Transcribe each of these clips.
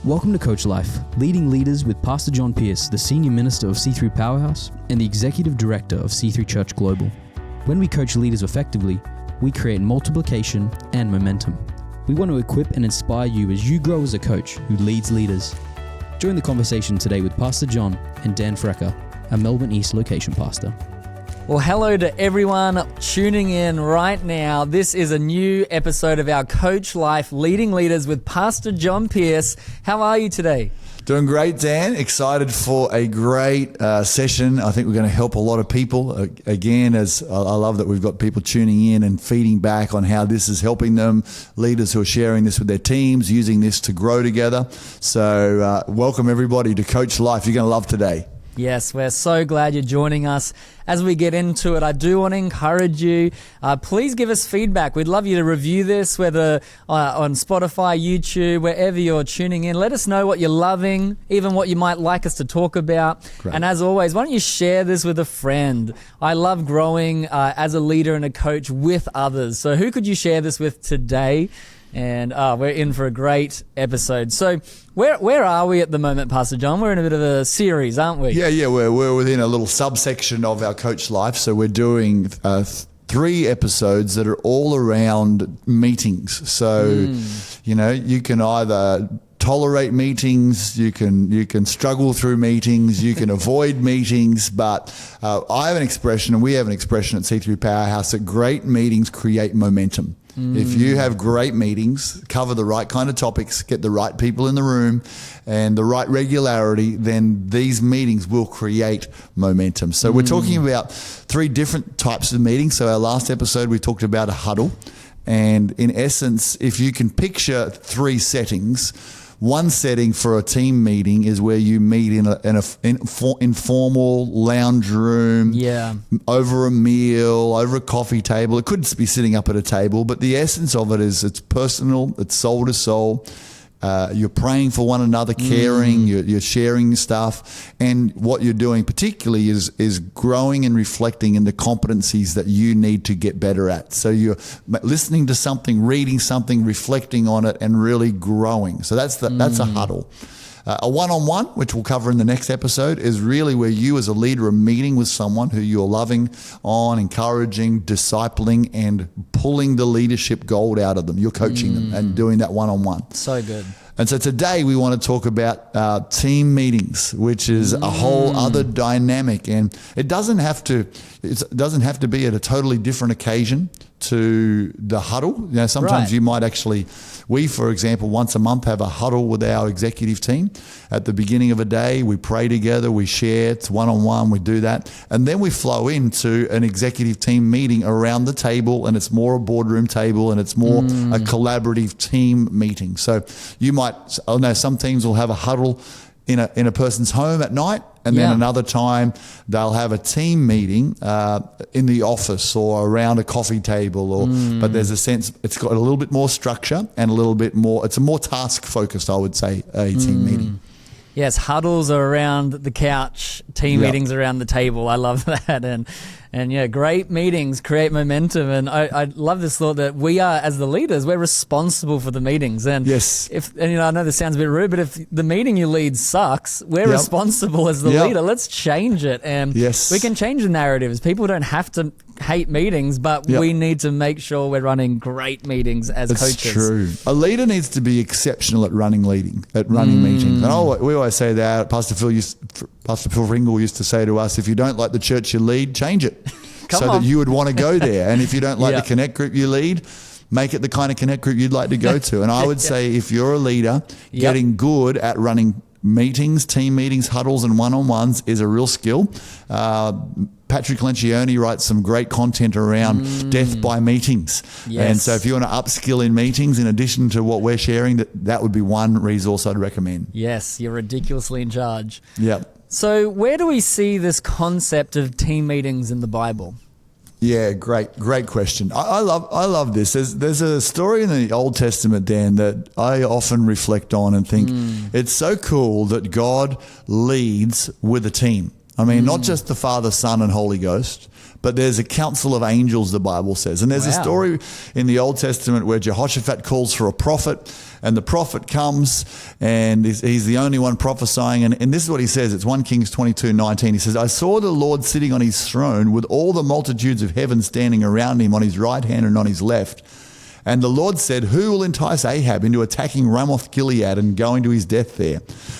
Welcome to Coach Life, leading leaders with Pastor John Pearce, the Senior Minister of C3 Powerhouse and the Executive Director of C3 Church Global. When we coach leaders effectively, we create multiplication and momentum. We want to equip and inspire you as you grow as a coach who leads leaders. Join the conversation today with Pastor John and Dan Frecker, a Melbourne East location pastor. Well, hello to everyone tuning in right now. This is a new episode of our Coach Life Leading Leaders with Pastor John Pearce. How are you today? Doing great, Dan. Excited for a great session. I think we're going to help a lot of people. Again, as I love that we've got people tuning in and feeding back on how this is helping them, leaders who are sharing this with their teams, using this to grow together. So welcome everybody to Coach Life. You're going to love today. Yes, we're so glad you're joining us. As we get into it, I do want to encourage you, please give us feedback. We'd love you to review this, whether on Spotify, YouTube, wherever you're tuning in. Let us know what you're loving, even what you might like us to talk about. Great. And as always, why don't you share this with a friend? I love growing as a leader and a coach with others. So who could you share this with today? And we're in for a great episode. So where are we at the moment, Pastor John? We're in a bit of a series, aren't we? Yeah, we're within a little subsection of our Coach Life. So we're doing 3 episodes that are all around meetings. So, you know, you can either tolerate meetings, you can struggle through meetings, you can avoid meetings, but I have an expression, and we have an expression at C3 Powerhouse, that great meetings create momentum. If you have great meetings, cover the right kind of topics, get the right people in the room and the right regularity, then these meetings will create momentum. So we're talking about 3 different types of meetings. So our last episode, we talked about a huddle. And in essence, if you can picture 3 settings, one setting for a team meeting is where you meet in an informal lounge room, over a meal, over a coffee table. It could be sitting up at a table, but the essence of it is it's personal, it's soul to soul. You're praying for one another, caring, you're sharing stuff, and what you're doing particularly is growing and reflecting in the competencies that you need to get better at. So you're listening to something, reading something, reflecting on it, and really growing. So that's a huddle. A one-on-one, which we'll cover in the next episode, is really where you as a leader are meeting with someone who you're loving on, encouraging, discipling, and pulling the leadership gold out of them. You're coaching them and doing that one-on-one. So good. And so today we want to talk about team meetings, which is a whole other dynamic, and it doesn't have to be at a totally different occasion to the huddle. You know, sometimes you might actually, for example, once a month have a huddle with our executive team. At the beginning of a day, we pray together, we share, it's one-on-one, we do that. And then we flow into an executive team meeting around the table, and it's more a boardroom table, and it's more a collaborative team meeting. So you might, some teams will have a huddle in a person's home at night, and then another time they'll have a team meeting in the office or around a coffee table. But there's a sense, it's got a little bit more structure and a little bit more, it's a more task focused, I would say, a team meeting. Yes, huddles are around the couch, team meetings around the table. I love that. And yeah, great meetings create momentum. And I love this thought that we are, as the leaders, we're responsible for the meetings. And I know this sounds a bit rude, but if the meeting you lead sucks, we're responsible as the leader. Let's change it. And we can change the narratives. People don't have to hate meetings, but we need to make sure we're running great meetings as coaches. It's true. A leader needs to be exceptional at running meetings. And we always say that. Pastor Phil Ringle used to say to us, if you don't like the church you lead, change it. That you would want to go there. And if you don't like the connect group you lead, make it the kind of connect group you'd like to go to. And I would say if you're a leader, getting good at running meetings, team meetings, huddles, and one-on-ones is a real skill. Patrick Lencioni writes some great content around death by meetings. And so if you want to upskill in meetings, in addition to what we're sharing, that would be one resource I'd recommend. Yes, you're ridiculously in charge. Yep. So where do we see this concept of team meetings in the Bible? Yeah, great question. I love this. There's a story in the Old Testament, Dan, that I often reflect on and think it's so cool that God leads with a team. I mean, not just the Father, Son, and Holy Ghost, but there's a council of angels, the Bible says. And there's a story in the Old Testament where Jehoshaphat calls for a prophet, and the prophet comes, and he's the only one prophesying. And this is what he says. It's 1 Kings 22:19. He says, I saw the Lord sitting on his throne with all the multitudes of heaven standing around him on his right hand and on his left. And the Lord said, who will entice Ahab into attacking Ramoth Gilead and going to his death there?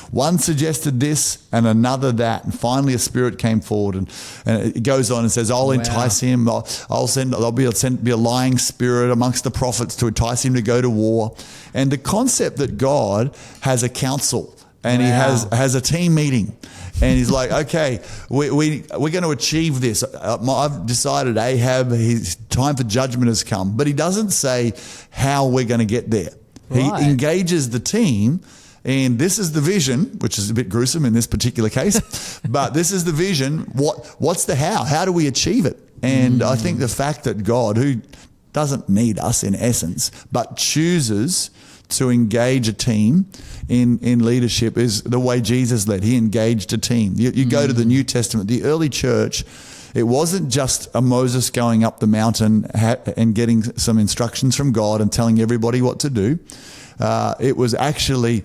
One suggested this and another that. And finally a spirit came forward, and it goes on and says, I'll entice him. There'll be a lying spirit amongst the prophets to entice him to go to war. And the concept that God has a council and he has a team meeting. And he's like, okay, we're going to achieve this. I've decided Ahab, his time for judgment has come. But he doesn't say how we're going to get there. Right. He engages the team, and this is the vision, which is a bit gruesome in this particular case. But this is the vision. What's the how? How do we achieve it? And I think the fact that God, who doesn't need us in essence, but chooses to engage a team in leadership is the way Jesus led. He engaged a team. You go to the New Testament, the early church, it wasn't just a Moses going up the mountain and getting some instructions from God and telling everybody what to do. It was actually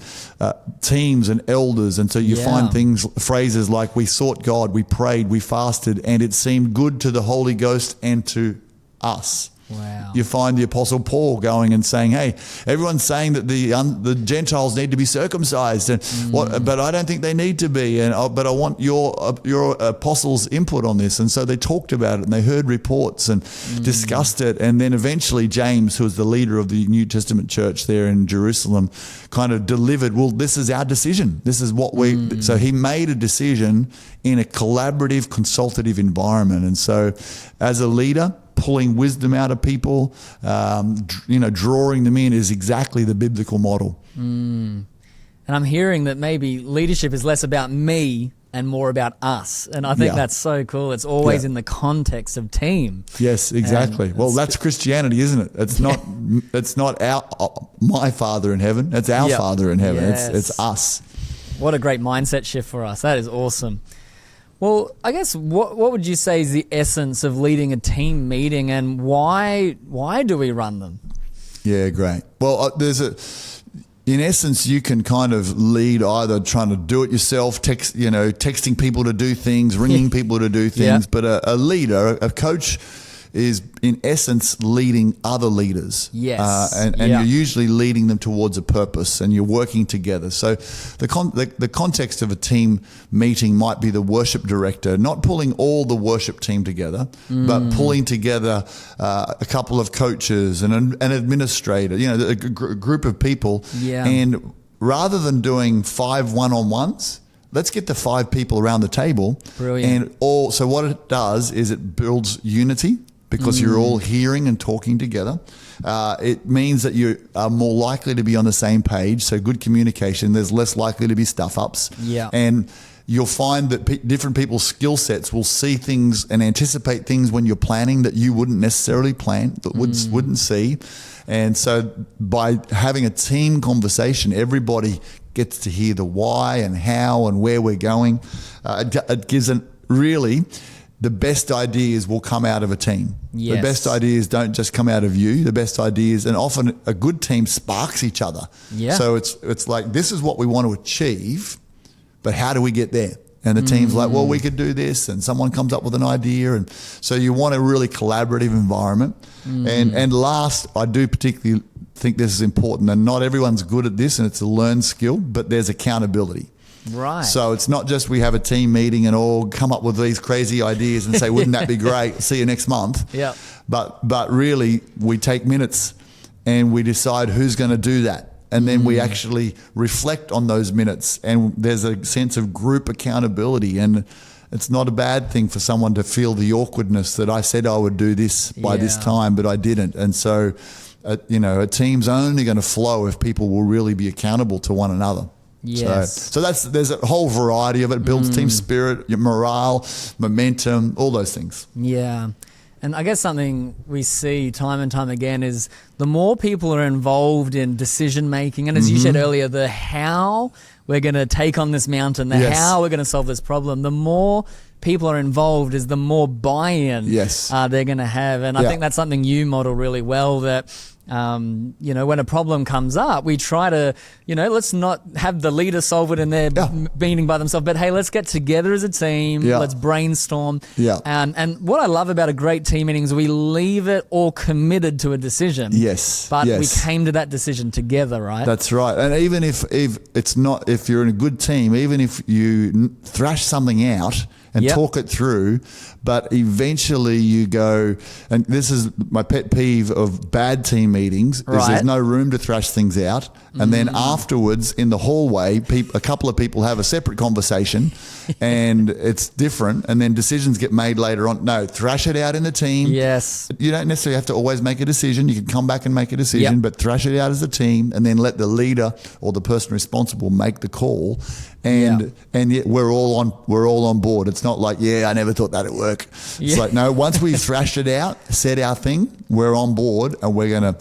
teams and elders. And so you find phrases like, we sought God, we prayed, we fasted, and it seemed good to the Holy Ghost and to us. Wow. You find the Apostle Paul going and saying, hey, everyone's saying that the Gentiles need to be circumcised, but I don't think they need to be, but I want your apostles' input on this. And so they talked about it, and they heard reports and discussed it. And then eventually James, who was the leader of the New Testament church there in Jerusalem, kind of delivered, well, this is our decision. This is what so he made a decision in a collaborative, consultative environment. And so as a leader, pulling wisdom out of people, drawing them in is exactly the biblical model. And I'm hearing that maybe leadership is less about me and more about us. And I think that's so cool. It's always in the context of team. Yes, exactly. Well, that's Christianity, isn't it? It's not my Father in heaven. It's our Father in heaven. Yes. It's us. What a great mindset shift for us. That is awesome. Well, I guess what would you say is the essence of leading a team meeting, and why do we run them? Yeah, great. Well, in essence, you can kind of lead either trying to do it yourself, texting people to do things, ringing people to do things. But a leader, a coach, is in essence leading other leaders. Yes. And you're usually leading them towards a purpose, and you're working together. So the context of a team meeting might be the worship director, not pulling all the worship team together, but pulling together a couple of coaches and an administrator, a group of people. Yeah. And rather than doing 5 one-on-ones, let's get the 5 people around the table. Brilliant. So what it does is it builds unity, because you're all hearing and talking together. It means that you are more likely to be on the same page. So good communication, there's less likely to be stuff-ups. Yeah. And you'll find that different people's skill sets will see things and anticipate things when you're planning that you wouldn't necessarily plan, that wouldn't see. And so by having a team conversation, everybody gets to hear the why and how and where we're going. It gives the best ideas will come out of a team. Yes. The best ideas don't just come out of you. The best ideas, and often a good team sparks each other. Yeah. So it's like, this is what we want to achieve, but how do we get there? And the team's like, well, we could do this, and someone comes up with an idea. And so you want a really collaborative environment. And last, I do particularly think this is important, and not everyone's good at this, and it's a learned skill, but there's accountability. Right. So it's not just we have a team meeting and all come up with these crazy ideas and say, wouldn't that be great? See you next month. Yeah. But really, we take minutes and we decide who's going to do that. And then we actually reflect on those minutes, and there's a sense of group accountability. And it's not a bad thing for someone to feel the awkwardness that I said I would do this by this time, but I didn't. And so, a team's only going to flow if people will really be accountable to one another. Yes. So there's a whole variety of it. It builds team spirit, your morale, momentum, all those things. Yeah. And I guess something we see time and time again is the more people are involved in decision making, and as you said earlier, the how we're going to take on this mountain, the how we're going to solve this problem, the more people are involved is the more buy-in they're going to have. And I think that's something you model really well, that when a problem comes up, we try to, let's not have the leader solve it in their meeting by themselves, but hey, let's get together as a team. Let's brainstorm. And what I love about a great team meeting is we leave it all committed to a decision. But we came to that decision together, right? That's right. And even if you're in a good team, even if you thrash something out and talk it through, but eventually you go, and this is my pet peeve of bad team meetings, is there's no room to thrash things out. And then afterwards in the hallway, a couple of people have a separate conversation and it's different, and then decisions get made later on. No, thrash it out in the team. Yes. You don't necessarily have to always make a decision. You can come back and make a decision, but thrash it out as a team, and then let the leader or the person responsible make the call. And yet we're all on board. It's not like, I never thought that'd work. It's like, no, once we've thrashed it out, said our thing, we're on board, and we're gonna,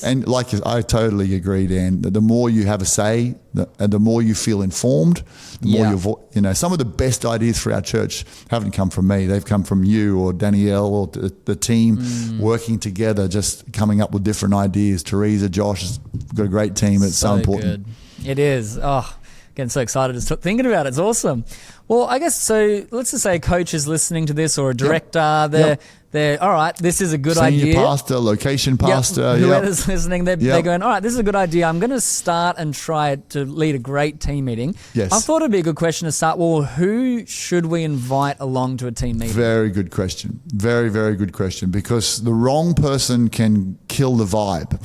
and like I totally agree, Dan. The more you have a say, the more you feel informed, the more some of the best ideas for our church haven't come from me. They've come from you or Danielle or the team working together, just coming up with different ideas. Teresa, Josh has got a great team. It's so important. Good. It is. Oh, getting so excited just thinking about it. It's awesome. Well, I guess so. Let's just say a coach is listening to this, or a director. They're all right. This is a good idea. Senior pastor, location pastor. Whoever's listening, they're going, all right, this is a good idea. I'm going to start and try to lead a great team meeting. Yes. I thought it'd be a good question to start. Well, who should we invite along to a team meeting? Very good question. Very, very good question, because the wrong person can kill the vibe.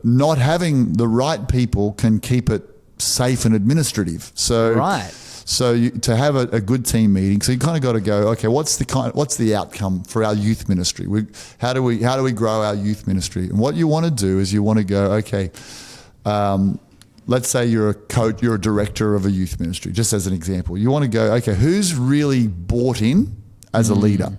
Not having the right people can keep it safe and administrative. So to have a good team meeting, so you kind of got to go, okay, what's the outcome for our youth ministry? How do we grow our youth ministry? And what you want to do is you want to go, okay, let's say you're a coach, you're a director of a youth ministry, just as an example. You want to go, okay, who's really bought in as a leader?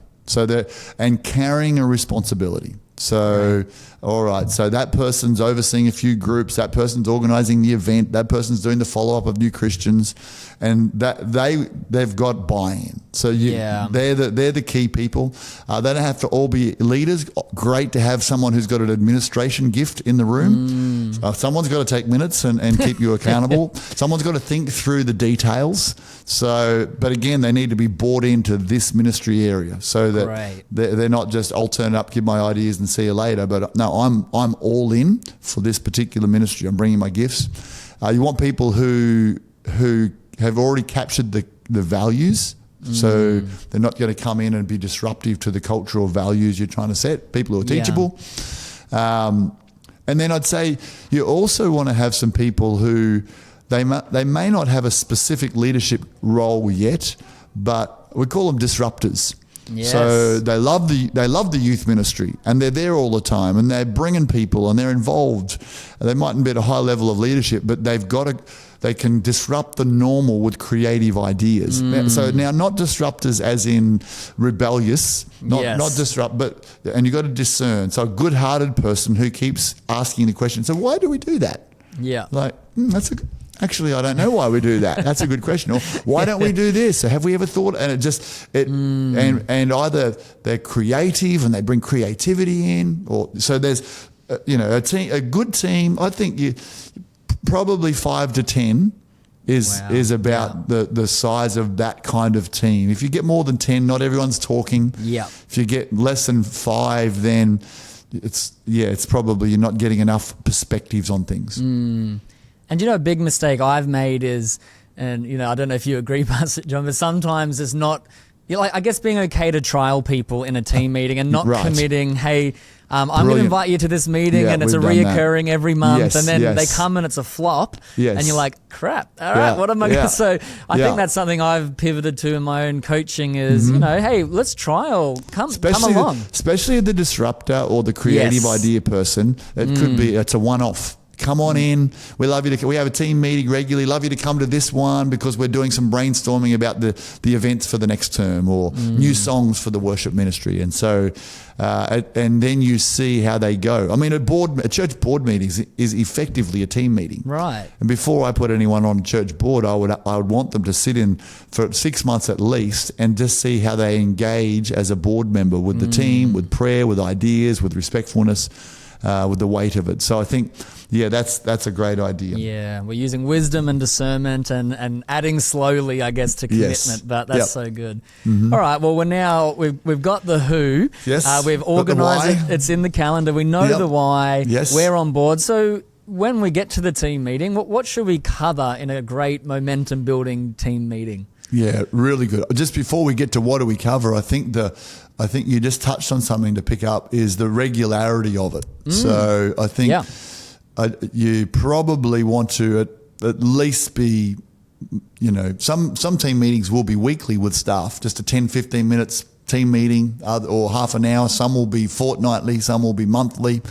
And carrying a responsibility. So, all right, so that person's overseeing a few groups, that person's organizing the event, that person's doing the follow-up of new Christians, and that they've got buy-in. So they're the key people. They don't have to all be leaders. Great to have someone who's got an administration gift in the room. Someone's got to take minutes and keep you accountable. Someone's got to think through the details. But again, they need to be bought into this ministry area, so that they're not just, I'll turn up, give my ideas and see you later. But no, I'm all in for this particular ministry. I'm bringing my gifts. You want people who have already captured the values. So they're not going to come in and be disruptive to the cultural values you're trying to set. People who are teachable. And then I'd say you also want to have some people who they may not have a specific leadership role yet, but we call them disruptors. Yes. So they love the youth ministry, and they're there all the time, and they're bringing people, and they're involved. They mightn't be at a high level of leadership, but they can disrupt the normal with creative ideas. So now, not disruptors as in rebellious, not disrupt, and you've got to discern. So a good-hearted person who keeps asking the question, so why do we do that? Yeah. Actually, I don't know why we do that. That's a good question. Or why don't we do this? So have we ever thought? And and either they're creative and they bring creativity in, or so there's a good team. I think probably 5 to 10 is about the size of that kind of team. If you get more than 10, not everyone's talking. Yeah. If you get less than 5, then it's probably you're not getting enough perspectives on things. And a big mistake I've made is, and I don't know if you agree, Pastor John, but sometimes it's not, I guess being okay to trial people in a team meeting and not committing, hey, I'm going to invite you to this meeting and it's a reoccurring every month, and then they come and it's a flop, and you're like, crap, all right, what am I going to... So I think that's something I've pivoted to in my own coaching is, hey, let's trial, come along. Especially the disruptor or the creative idea person, it's a one-off. Come on in. We love you we have a team meeting regularly. Love you to come to this one because we're doing some brainstorming about the events for the next term or new songs for the worship ministry. And so, and then you see how they go. I mean, a church board meeting is effectively a team meeting. Right. And before I put anyone on church board, I would want them to sit in for 6 months at least and just see how they engage as a board member with the team, with prayer, with ideas, with respectfulness, with the weight of it. So I think, yeah, that's a great idea. Yeah, we're using wisdom and discernment and adding slowly, I guess, to commitment. Yes. But that's so good. All right, well, we've got the who. Yes. We've organised it. why. It's in the calendar. We know the why. Yes. We're on board. So when we get to the team meeting, what should we cover in a great momentum building team meeting? Yeah, really good. Just before we get to what do we cover, I think you just touched on something to pick up is the regularity of it. So I think you probably want to at least be, some team meetings will be weekly with staff, just a 10, 15 minutes team meeting or half an hour. Some will be fortnightly, some will be monthly.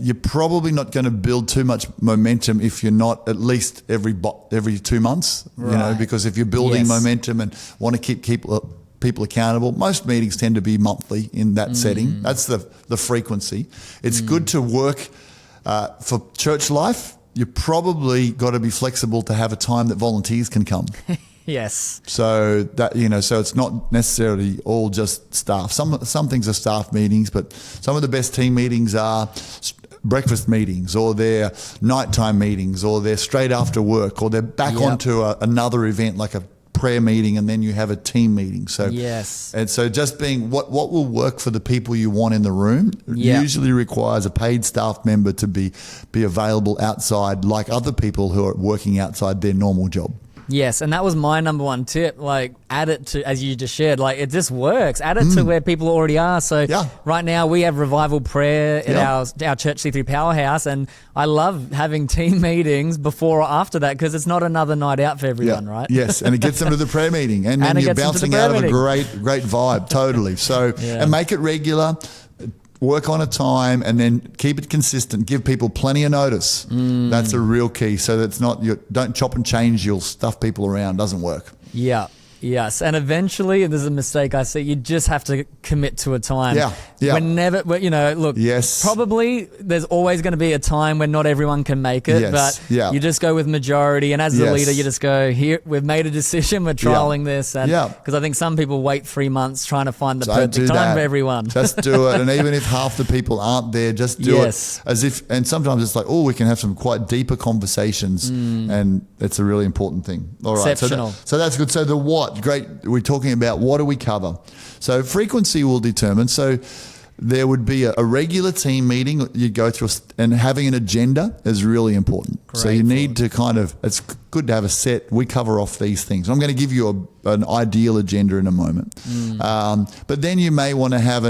You're probably not going to build too much momentum if you're not at least every 2 months, because if you're building momentum and want to keep people accountable, most meetings tend to be monthly in that setting. That's the frequency. It's good to work for church life. You probably got to be flexible to have a time that volunteers can come. Yes. So that, so it's not necessarily all just staff. Some things are staff meetings, but some of the best team meetings are breakfast meetings, or they're nighttime meetings, or they're straight after work, or they're back onto another event like a prayer meeting, and then you have a team meeting. So and so just being what will work for the people you want in the room usually requires a paid staff member to be available outside, like other people who are working outside their normal job. Yes, and that was my number one tip. Like, add it to, as you just shared, like, it just works. Add it to where people already are. So right now we have revival prayer at our church C3 Powerhouse, and I love having team meetings before or after that because it's not another night out for everyone, right? Yes, and it gets them to the prayer meeting, and then you're bouncing out of a great vibe, totally. So, and make it regular. Work on a time and then keep it consistent. Give people plenty of notice. That's a real key. So that's not, don't chop and change. You'll stuff people around. Doesn't work. Yeah. Yes, and eventually, and this is a mistake I see, you just have to commit to a time. Whenever, look, probably there's always going to be a time when not everyone can make it, but you just go with majority. And as the leader, you just go, here, we've made a decision, we're trialing this. And because I think some people wait 3 months trying to find the perfect time for everyone. Just do it. And even if half the people aren't there, just do it as if, and sometimes it's like, we can have some quite deeper conversations, and it's a really important thing. All right. Exceptional. So that's good. So the what? Great. We're talking about what do we cover? So frequency will determine. So there would be a regular team meeting you'd go through, and having an agenda is really important. So you need to it's good to have a set, we cover off these things. I'm going to give you an ideal agenda in a moment. But then you may want to have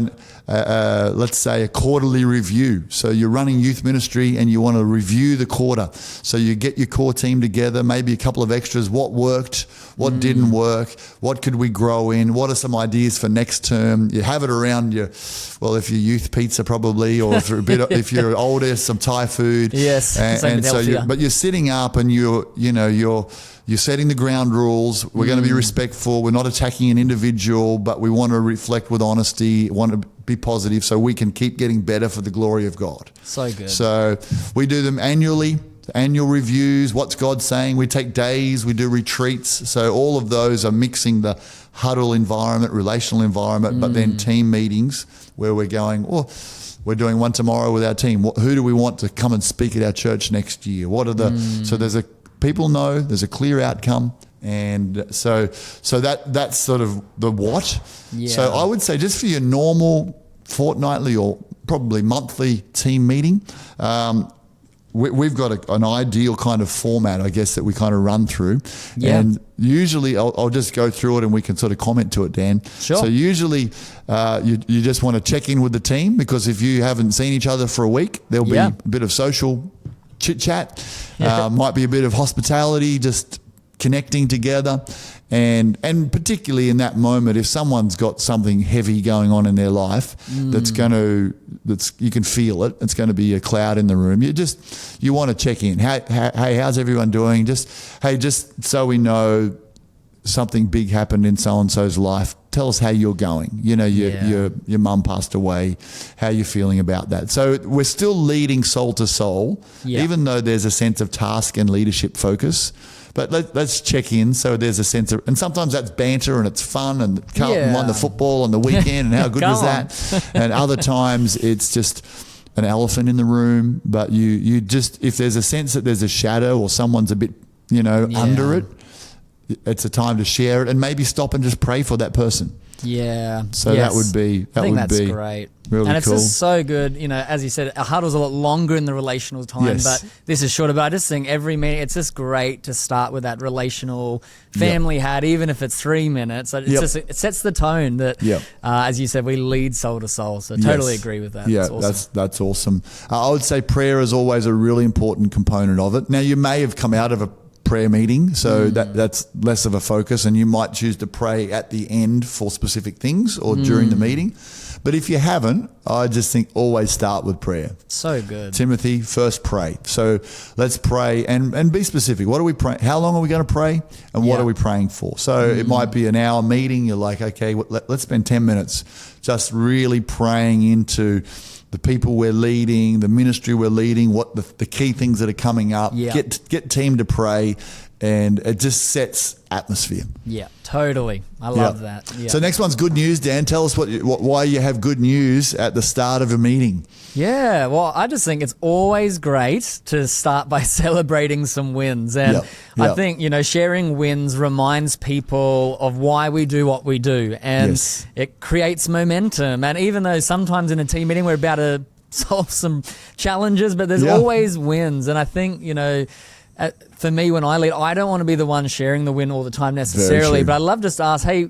let's say a quarterly review. So you're running youth ministry and you want to review the quarter. So you get your core team together, maybe a couple of extras, what worked, what didn't work, what could we grow in, what are some ideas for next term. You have it around if you're youth pizza probably, or if you're older, some Thai food. Yes, and so you're sitting up and you're setting the ground rules. We're going to be respectful. We're not attacking an individual, but we want to reflect with honesty, want to be positive so we can keep getting better for the glory of God. So good. So we do them annually, annual reviews, what's God saying. We take days, we do retreats. So all of those are mixing the huddle environment, relational environment, but then team meetings where we're going, we're doing one tomorrow with our team. Who do we want to come and speak at our church next year? What are so people know there's a clear outcome. And so that's sort of the what. Yeah. So I would say just for your normal fortnightly or probably monthly team meeting, we've got an ideal kind of format, I guess, that we kind of run through. Yeah. And usually I'll just go through it and we can sort of comment to it, Dan. Sure. So usually you just want to check in with the team, because if you haven't seen each other for a week, there'll be a bit of social chit chat, might be a bit of hospitality, just connecting together. And particularly in that moment, if someone's got something heavy going on in their life, that's you can feel it. It's going to be a cloud in the room. You want to check in. Hey, how's everyone doing? Just so we know something big happened in so and so's life. Tell us how you're going. You know, your mum passed away. How you feeling about that? So we're still leading soul to soul, even though there's a sense of task and leadership focus. But let's check in. So there's a sense of, and sometimes that's banter and it's fun, and Carlton won the football on the weekend, and how good was that? And other times it's just an elephant in the room. But you just, if there's a sense that there's a shadow or someone's a bit, under it, it's a time to share it and maybe stop and just pray for that person. Yeah. So that would be that's great. Really and it's cool. just so good. As you said, a huddle's a lot longer in the relational time, but this is shorter. But I just think every meeting, it's just great to start with that relational family hat, even if it's 3 minutes. It's just, it sets the tone that, as you said, we lead soul to soul. So totally agree with that. Yeah, that's awesome. I would say prayer is always a really important component of it. Now, you may have come out of a prayer meeting, so that's less of a focus, and you might choose to pray at the end for specific things or during the meeting. But if you haven't, I just think always start with prayer. So good. Timothy, first pray. So let's pray and be specific. What are we praying? How long are we going to pray? And what are we praying for? So it might be an hour meeting. You're like, okay, let's spend 10 minutes just really praying into the people we're leading, the ministry we're leading, what the key things that are coming up. Get team to pray, and it just sets atmosphere. Yeah, totally. I love that. Yeah. So next one's good news. Dan, tell us why you have good news at the start of a meeting. Yeah, well, I just think it's always great to start by celebrating some wins. And I think, sharing wins reminds people of why we do what we do. And it creates momentum. And even though sometimes in a team meeting we're about to solve some challenges, but there's always wins. And I think, for me, when I lead, I don't want to be the one sharing the win all the time necessarily, but I love just to ask, hey,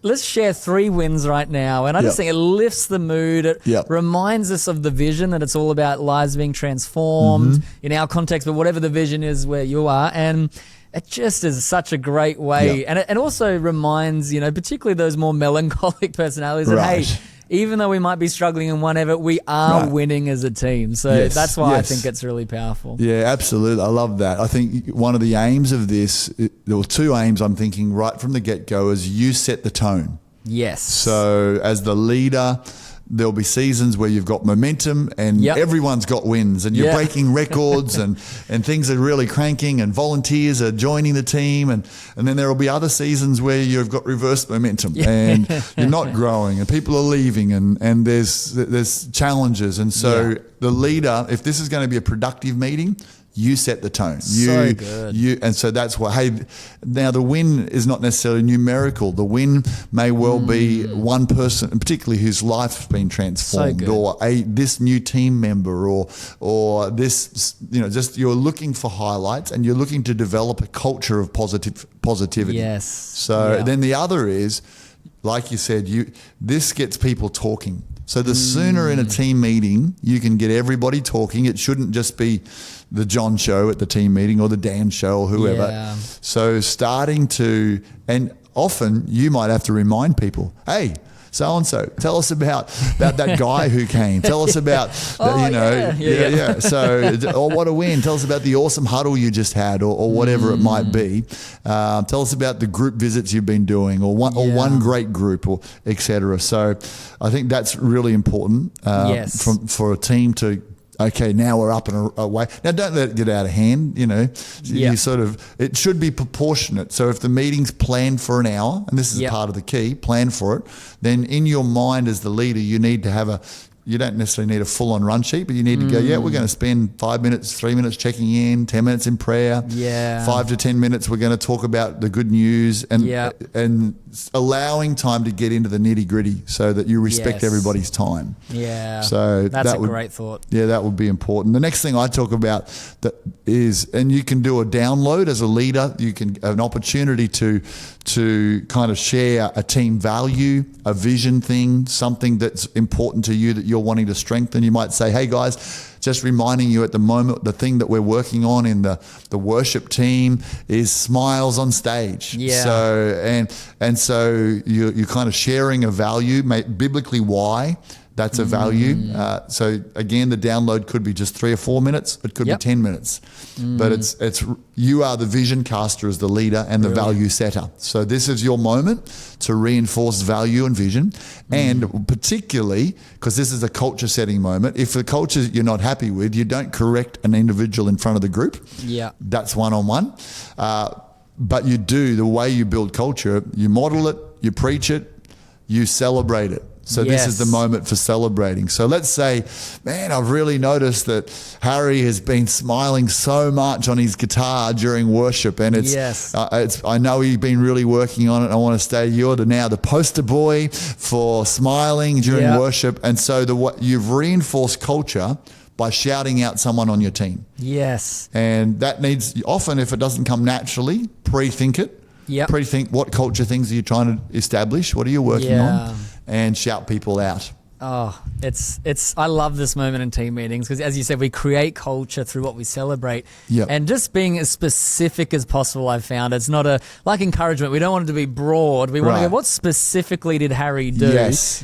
let's share 3 wins right now. And I just think it lifts the mood. It reminds us of the vision, that it's all about lives being transformed in our context, but whatever the vision is where you are. And it just is such a great way. And it also reminds, particularly those more melancholic personalities that, hey, even though we might be struggling in one effort, we are winning as a team. So that's why I think it's really powerful. Yeah, absolutely. I love that. I think one of the aims of this, there were 2 aims I'm thinking right from the get-go, is you set the tone. Yes. So as the leader, there'll be seasons where you've got momentum and everyone's got wins, and you're breaking records and things are really cranking, and volunteers are joining the team, and then there will be other seasons where you've got reverse momentum and you're not growing and people are leaving and there's challenges. And so the leader, if this is going to be a productive meeting, you set the tone. So good. And so that's why, hey, now the win is not necessarily numerical. The win may well be one person, and particularly whose life's been transformed, or this new team member, or this, just you're looking for highlights and you're looking to develop a culture of positivity. Yes. So then the other is, like you said, this gets people talking. So the sooner in a team meeting you can get everybody talking, it shouldn't just be the John show at the team meeting or the Dan show or whoever. Yeah. So and often you might have to remind people, hey, so-and-so, tell us about that guy who came. Tell us about, So, or what a win. Tell us about the awesome huddle you just had, or whatever it might be. Tell us about the group visits you've been doing, or one great group, or etc. So I think that's really important for a team to, okay, now we're up and away. Now, don't let it get out of hand, You it should be proportionate. So if the meeting's planned for an hour, and this is part of the key, plan for it, then in your mind as the leader, you need to have you don't necessarily need a full-on run sheet, but you need to go, we're going to spend 5 minutes, 3 minutes checking in, 10 minutes in prayer, 5 to 10 minutes we're going to talk about the good news, and allowing time to get into the nitty-gritty so that you respect everybody's time. Yeah, so that's a great thought. Yeah, that would be important. The next thing I talk about and you can do a download as a leader. You can have an opportunity to kind of share a team value, a vision thing, something that's important to you that you're wanting to strengthen. You might say, hey guys, just reminding you at the moment, the thing that we're working on in the worship team is smiles on stage. Yeah. So, and so you're kind of sharing a value, biblically why that's a value. So again, the download could be just 3 or 4 minutes. It could be 10 minutes. But it's you are the vision caster as the leader and the value setter. So this is your moment to reinforce value and vision. And particularly, because this is a culture setting moment, if the culture you're not happy with, you don't correct an individual in front of the group. Yeah. That's one-on-one. But you do, the way you build culture, you model it, you preach it, you celebrate it. So this is the moment for celebrating. So let's say, man, I've really noticed that Harry has been smiling so much on his guitar during worship, and I know he's been really working on it. I want to say you're now the poster boy for smiling during worship, and so you've reinforced culture by shouting out someone on your team. Yes, and that needs often, if it doesn't come naturally, pre-think it. Yep. Pre-think what culture things are you trying to establish? What are you working on? And shout people out. Oh, I love this moment in team meetings because, as you said, we create culture through what we celebrate. Yep. And just being as specific as possible, I've found. It's not like encouragement. We don't want it to be broad. We want to go, what specifically did Harry do? Yes.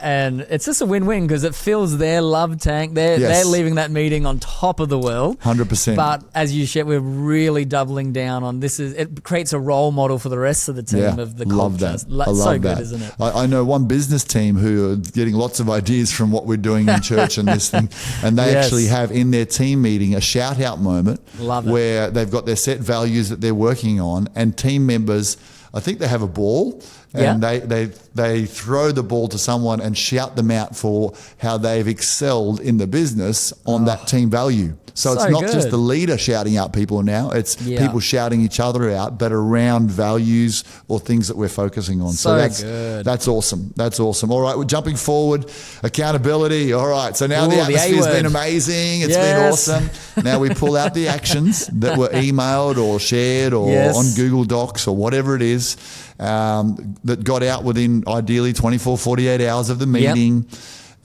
And it's just a win-win because it fills their love tank. They're leaving that meeting on top of the world. 100%. But as you shared, we're really doubling down on this. It creates a role model for the rest of the team of the culture. Love that. I love so that. good, isn't it? I know one business team who are getting lots of ideas from what we're doing in church and this thing, and they actually have in their team meeting a shout out moment where they've got their set values that they're working on, and team members, I think they have a ball and they throw the ball to someone and shout them out for how they've excelled in the business on that team value. So it's not just the leader shouting out people now, it's people shouting each other out, but around values or things that we're focusing on. So that's awesome. That's awesome. All right, we're jumping forward. Accountability. All right, so now the atmosphere's been amazing. It's been awesome. Now we pull out the actions that were emailed or shared or on Google Docs or whatever it is that got out within ideally 24, 48 hours of the meeting.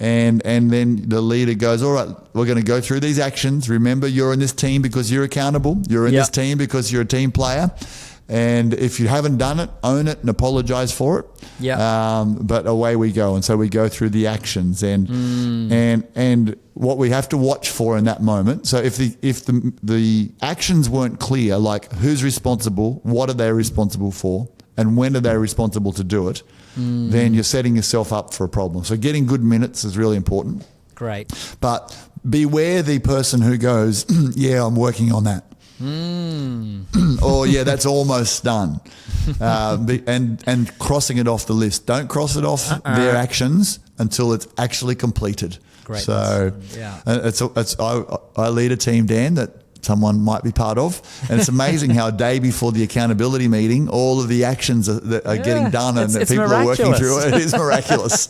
And then the leader goes, all right, we're going to go through these actions. Remember, you're in this team because you're accountable. You're in this team because you're a team player. And if you haven't done it, own it and apologize for it. But away we go. And so we go through the actions and what we have to watch for in that moment. So if the actions weren't clear, like who's responsible, what are they responsible for, and when are they responsible to do it, then you're setting yourself up for a problem. So getting good minutes is really important. Great. But beware the person who goes, yeah, I'm working on that. Or, yeah, that's almost done. And crossing it off the list. Don't cross it off their actions until it's actually completed. Great. So I lead a team, Dan, that someone might be part of, and it's amazing how a day before the accountability meeting, all of the actions that are getting done and that people are working through it is miraculous.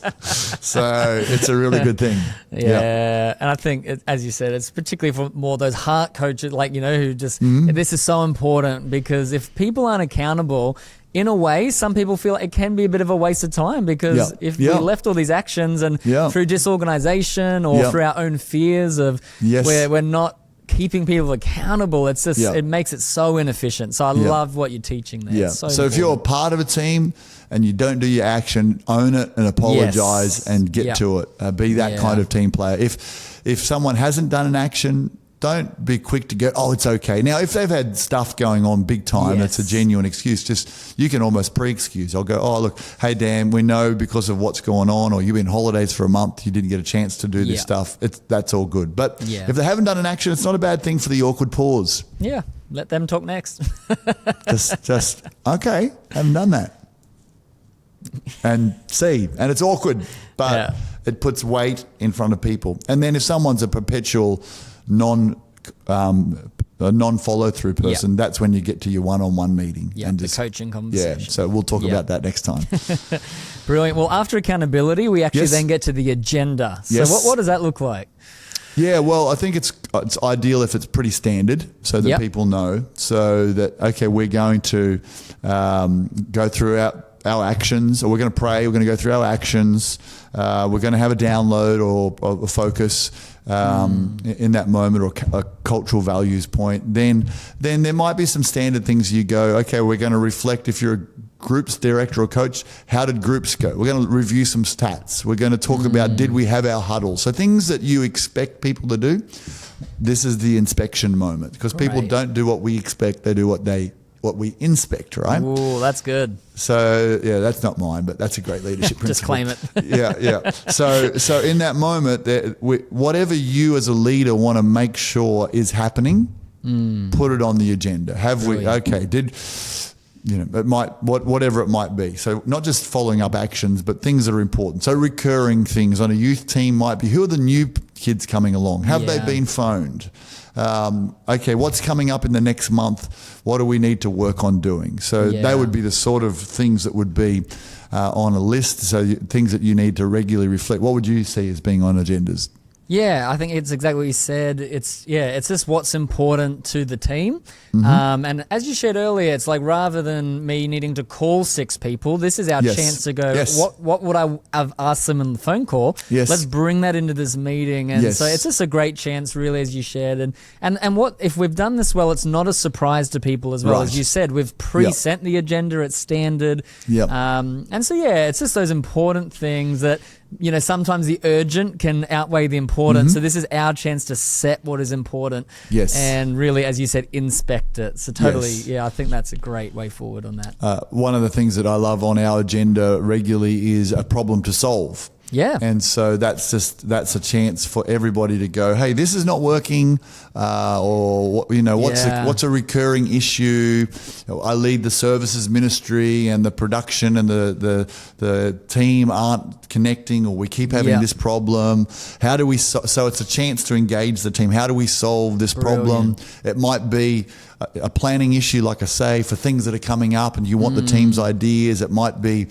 So it's a really good thing. And I think, as you said, it's particularly for more those heart coaches, like, who just, this is so important, because if people aren't accountable, in a way, some people feel like it can be a bit of a waste of time, because if we left all these actions and through disorganization or through our own fears of where we're not keeping people accountable, it's just it makes it so inefficient. So I love what you're teaching there. So if you're a part of a team and you don't do your action, own it and apologize and get to it. Be that kind of team player. If someone hasn't done an action, don't be quick to go, oh, it's okay. Now, if they've had stuff going on big time, it's a genuine excuse. Just, you can almost pre-excuse. I'll go, oh, look, hey, Dan, we know because of what's going on, or you've been holidays for a month, you didn't get a chance to do this stuff. That's all good. But if they haven't done an action, it's not a bad thing for the awkward pause. Yeah, let them talk next. just okay, haven't done that. And and it's awkward, but it puts weight in front of people. And then if someone's a perpetual non-follow-through person, that's when you get to your one-on-one meeting. And the coaching conversation. So we'll talk about that next time. Brilliant. Well, after accountability, we actually then get to the agenda. So what does that look like? Yeah, well, I think it's ideal if it's pretty standard, so that people know. So that, okay, we're going to go through our actions, or we're going to pray, we're going to go through our actions, we're going to have a download or a focus in that moment, or a cultural values point, then there might be some standard things you go, okay, we're going to reflect. If you're a groups director or coach, how did groups go? We're going to review some stats. We're going to talk about, did we have our huddle? So things that you expect people to do, this is the inspection moment, because people don't do what we expect, they do what we inspect, right? Ooh, that's good. So yeah, that's not mine, but that's a great leadership principle. Just claim it. Yeah. So in that moment, whatever you as a leader want to make sure is happening, put it on the agenda. It might, whatever it might be. So not just following up actions, but things that are important. So recurring things on a youth team might be, who are the new kids coming along? Have they been phoned? Okay, what's coming up in the next month? What do we need to work on doing? So they would be the sort of things that would be on a list. So things that you need to regularly reflect. What would you see as being on agendas? Yeah, I think it's exactly what you said. It's just what's important to the team. And as you shared earlier, it's like, rather than me needing to call 6 people, this is our chance to go, what would I have asked them in the phone call? Let's bring that into this meeting. And so it's just a great chance, really, as you shared. And what if we've done this well, it's not a surprise to people as well. As you said, we've pre-sent the agenda, it's standard. And so, it's just those important things that, sometimes the urgent can outweigh the important. So this is our chance to set what is important. And really, as you said, inspect it. So totally, I think that's a great way forward on that. One of the things that I love on our agenda regularly is a problem to solve. And so that's a chance for everybody to go, hey, this is not working, or what's a recurring issue. I lead the services ministry, and the production and the team aren't connecting, or we keep having this problem. How do we so it's a chance to engage the team. How do we solve this problem? It might be a planning issue, like I say, for things that are coming up, and you want the team's ideas. It might be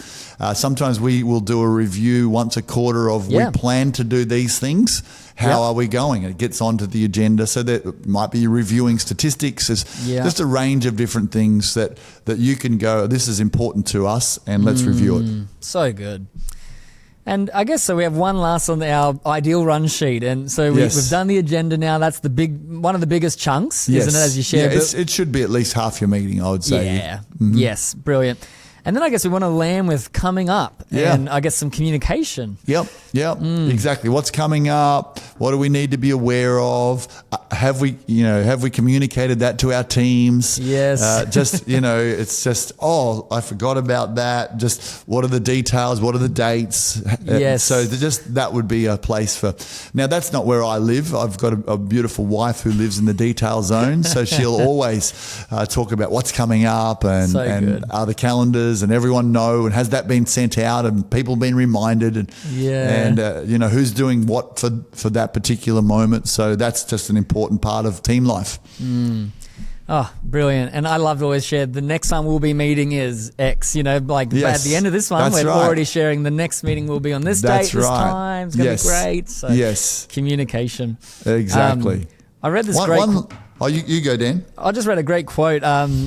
sometimes we will do a review once a quarter of we plan to do these things. How are we going? And it gets onto the agenda. So that might be reviewing statistics. There's just a range of different things that you can go, this is important to us, and let's review it. So good. And I guess so we have one last on our ideal run sheet. And so we've done the agenda now. That's one of the biggest chunks, isn't it, as you shared? It should be at least half your meeting, I would say. Yes, brilliant. And then I guess we want to land with coming up and I guess some communication. Exactly. What's coming up? What do we need to be aware of? Have we communicated that to our teams? It's just, I forgot about that. Just what are the details? What are the dates? So that would be a place for. Now that's not where I live. I've got a beautiful wife who lives in the detail zone, so she'll always talk about what's coming up and are the calendars. And everyone know, and has that been sent out, and people been reminded, and who's doing what for that particular moment. So that's just an important part of team life. Oh, brilliant. And I love to always share the next time we'll be meeting is X, at the end of this one, we're already sharing the next meeting will be on this date, this time. It's going to be great. So communication. Exactly. I read this you go, Dan. I just read a great quote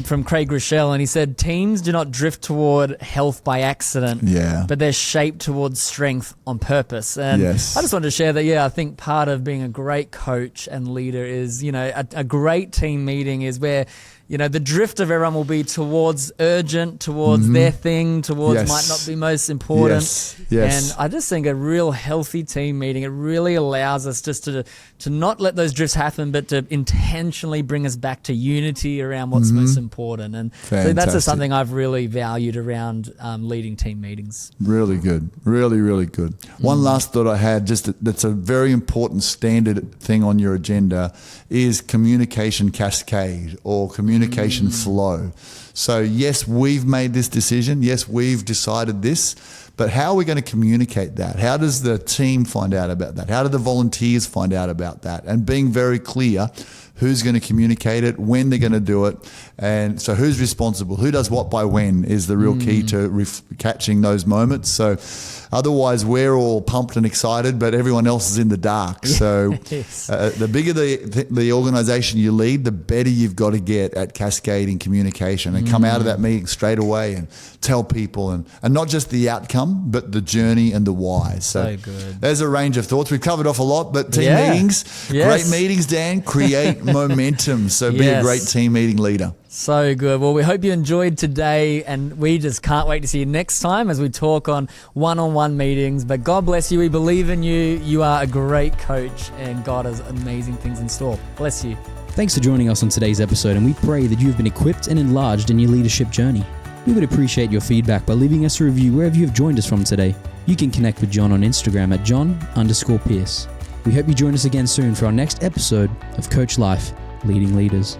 from Craig Rochelle, and he said, teams do not drift toward health by accident, but they're shaped towards strength on purpose. And I just wanted to share that, I think part of being a great coach and leader is, a great team meeting is where, the drift of everyone will be towards urgent, towards their thing, towards might not be most important. And I just think a real healthy team meeting, it really allows us just to not let those drifts happen, but to intentionally bring us back to unity around what's most important. And so that's just something I've really valued around leading team meetings. Really good. Really, really good. One last thought I had, that's a very important standard thing on your agenda, is communication cascade or communication flow. So yes, we've made this decision. Yes, we've decided this, But how are we going to communicate that? How does the team find out about that? How do the volunteers find out about that? And being very clear who's going to communicate it, when they're going to do it, and so who's responsible, who does what by when is the real key to catching those moments. So otherwise we're all pumped and excited, but everyone else is in the dark. So the bigger the organisation you lead, the better you've got to get at cascading communication and come out of that meeting straight away and tell people and not just the outcome, but the journey and the why. So good. There's a range of thoughts. We've covered off a lot, but team meetings, great meetings, Dan, create momentum. So be a great team meeting leader. So good. Well, we hope you enjoyed today, and we just can't wait to see you next time as we talk on one-on-one meetings. But God bless you. We believe in you. You are a great coach, and God has amazing things in store. Bless you. Thanks for joining us on today's episode, and we pray that you've been equipped and enlarged in your leadership journey. We would appreciate your feedback by leaving us a review wherever you have joined us from today. You can connect with John on Instagram at John_Pearce. We hope you join us again soon for our next episode of Coach Life, Leading Leaders.